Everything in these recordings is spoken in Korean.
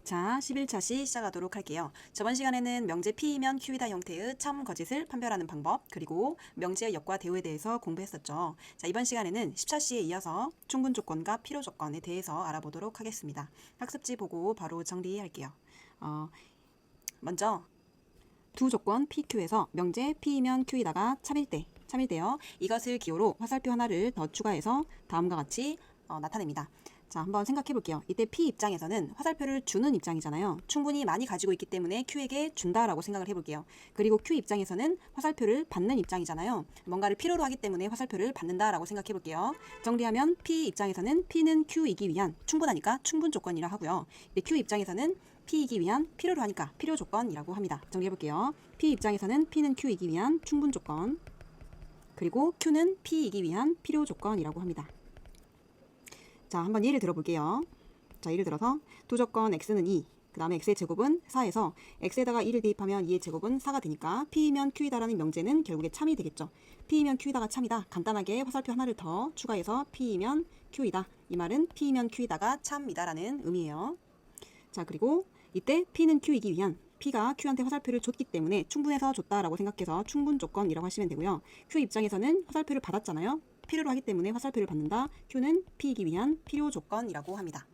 자, 11차 시 시작하도록 할게요. 저번 시간에는 명제 P이면 Q이다 형태의 참, 거짓을 판별하는 방법, 그리고 명제의 역과 대우에 대해서 공부했었죠. 자, 이번 시간에는 10차 시에 이어서 충분 조건과 필요 조건에 대해서 알아보도록 하겠습니다. 학습지 보고 바로 정리할게요. 먼저 두 조건 PQ에서 명제 P이면 Q이다가 참일때요. 이것을 기호로 화살표 하나를 더 추가해서 다음과 같이 나타냅니다. 자, 한번 생각해 볼게요. 이때 P 입장에서는 화살표를 주는 입장이잖아요. 충분히 많이 가지고 있기 때문에 Q에게 준다라고 생각을 해볼게요. 그리고 Q 입장에서는 화살표를 받는 입장이잖아요. 뭔가를 필요로 하기 때문에 화살표를 받는다라고 생각해 볼게요. 정리하면 P 입장에서는 P는 Q이기 위한, 충분하니까 충분 조건이라 하고요. Q 입장에서는 P이기 위한, 필요로 하니까 필요 조건이라고 합니다. 정리해 볼게요. P 입장에서는 P는 Q이기 위한 충분 조건, 그리고 Q는 P이기 위한 필요 조건이라고 합니다. 자, 한번 예를 들어볼게요. 자, 예를 들어서 두 조건 x는 2, 그 다음에 x의 제곱은 4에서 x에다가 2를 대입하면 2의 제곱은 4가 되니까 P이면 Q이다라는 명제는 결국에 참이 되겠죠. P이면 Q이다가 참이다. 간단하게 화살표 하나를 더 추가해서 P이면 Q이다. 이 말은 P이면 Q이다가 참이다라는 의미예요. 자, 그리고 이때 P는 Q이기 위한, P가 Q한테 화살표를 줬기 때문에 충분해서 줬다라고 생각해서 충분 조건이라고 하시면 되고요. Q 입장에서는 화살표를 받았잖아요. 필요로 하기 때문에 화살표를 받는다. Q는 P이기 위한 필요 조건이라고 합니다.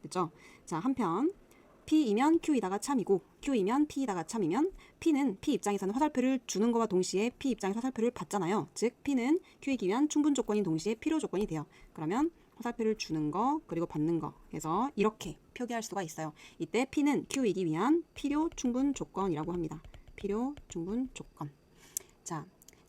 됐죠? 자, 한편 P이면 Q이다가 참이고 Q이면 P이다가 참이면 P는 P 입장에서는 화살표를 주는 것과 동시에 P 입장에서 화살표를 받잖아요. 즉 P는 Q이기 위한 충분 조건인 동시에 필요 조건이 돼요. 그러면 화살표를 주는 거 그리고 받는 거 해서 이렇게 표기할 수가 있어요. 이때 P는 Q이기 위한 필요 충분 조건이라고 합니다. 필요 충분 조건. 자,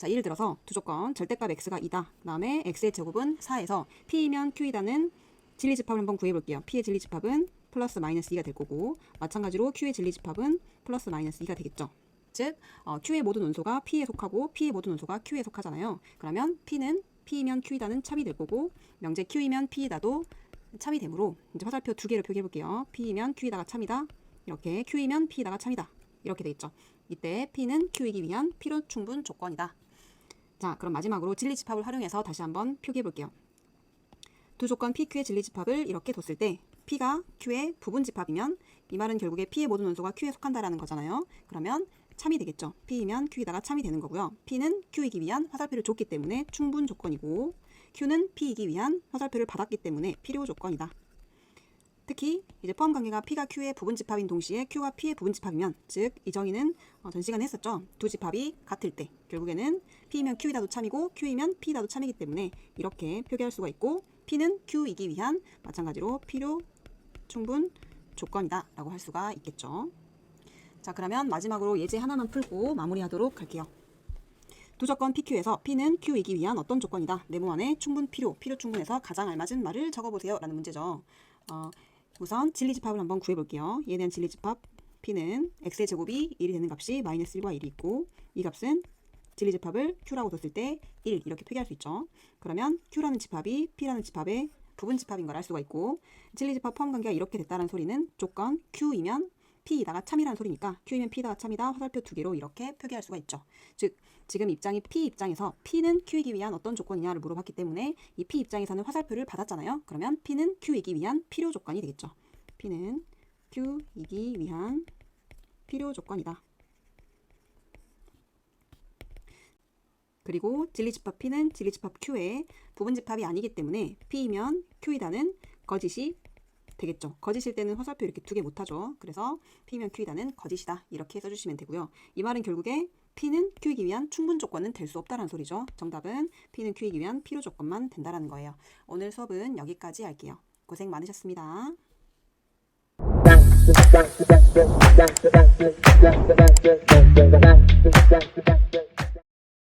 예를 들어서 두 조건, 절대값 x가 2다. 그 다음에 x의 제곱은 4에서 P이면 Q이다는 진리집합을 한번 구해볼게요. P의 진리집합은 플러스 마이너스 2가 될 거고, 마찬가지로 Q의 진리집합은 플러스 마이너스 2가 되겠죠. 즉, Q의 모든 원소가 P에 속하고 P의 모든 원소가 Q에 속하잖아요. 그러면 P는 P이면 Q이다는 참이 될 거고, 명제 Q이면 P이다도 참이 되므로 이제 화살표 두 개를 표기해볼게요. P이면 Q이다가 참이다. 이렇게 Q이면 P이다가 참이다. 이렇게 되겠죠. 이때 P는 Q이기 위한 필요 충분 조건이다. 자, 그럼 마지막으로 진리집합을 활용해서 다시 한번 표기해볼게요. 두 조건 PQ의 진리집합을 이렇게 뒀을 때 P가 Q의 부분집합이면 이 말은 결국에 P의 모든 원소가 Q에 속한다라는 거잖아요. 그러면 참이 되겠죠. P이면 Q이다가 참이 되는 거고요. P는 Q이기 위한 화살표를 줬기 때문에 충분 조건이고, Q는 P이기 위한 화살표를 받았기 때문에 필요 조건이다. 특히 이제 포함 관계가 P가 Q의 부분집합인 동시에 Q가 P의 부분집합이면, 즉 이 정의는 전 시간에 했었죠. 두 집합이 같을 때 결국에는 P이면 Q이다도 참이고 Q이면 P이다도 참이기 때문에 이렇게 표기할 수가 있고, P는 Q이기 위한 마찬가지로 필요 충분 조건이다 라고 할 수가 있겠죠. 자, 그러면 마지막으로 예제 하나만 풀고 마무리하도록 할게요. 두 조건 PQ에서 P는 Q이기 위한 어떤 조건이다. 네모 안에 충분 필요 충분에서 가장 알맞은 말을 적어보세요 라는 문제죠. 우선 진리집합을 한번 구해볼게요. 얘에 대한 진리집합 P는 x의 제곱이 1이 되는 값이 마이너스 1과 1이 있고, 이 값은 진리집합을 Q라고 뒀을 때 1 이렇게 표기할 수 있죠. 그러면 Q라는 집합이 P라는 집합의 부분집합인 걸 알 수가 있고, 진리집합 포함관계가 이렇게 됐다는 소리는 조건 Q이면 P이다가 참이라는 소리니까 Q이면 P이다가 참이다. 화살표 두 개로 이렇게 표기할 수가 있죠. 즉 지금 입장이 P 입장에서 P는 Q이기 위한 어떤 조건이냐를 물어봤기 때문에 이 P 입장에서는 화살표를 받았잖아요. 그러면 P는 Q이기 위한 필요 조건이 되겠죠. P는 Q이기 위한 필요 조건이다. 그리고 진리집합 P는 진리집합 Q의 부분집합이 아니기 때문에 P이면 Q이다는 거짓이 되겠죠. 거짓일 때는 화살표 이렇게 두 개 못하죠. 그래서 P면 Q이다는 거짓이다. 이렇게 써주시면 되고요. 이 말은 결국에 P는 Q이기 위한 충분 조건은 될 수 없다는 소리죠. 정답은 P는 Q이기 위한 필요 조건만 된다는 거예요. 오늘 수업은 여기까지 할게요. 고생 많으셨습니다.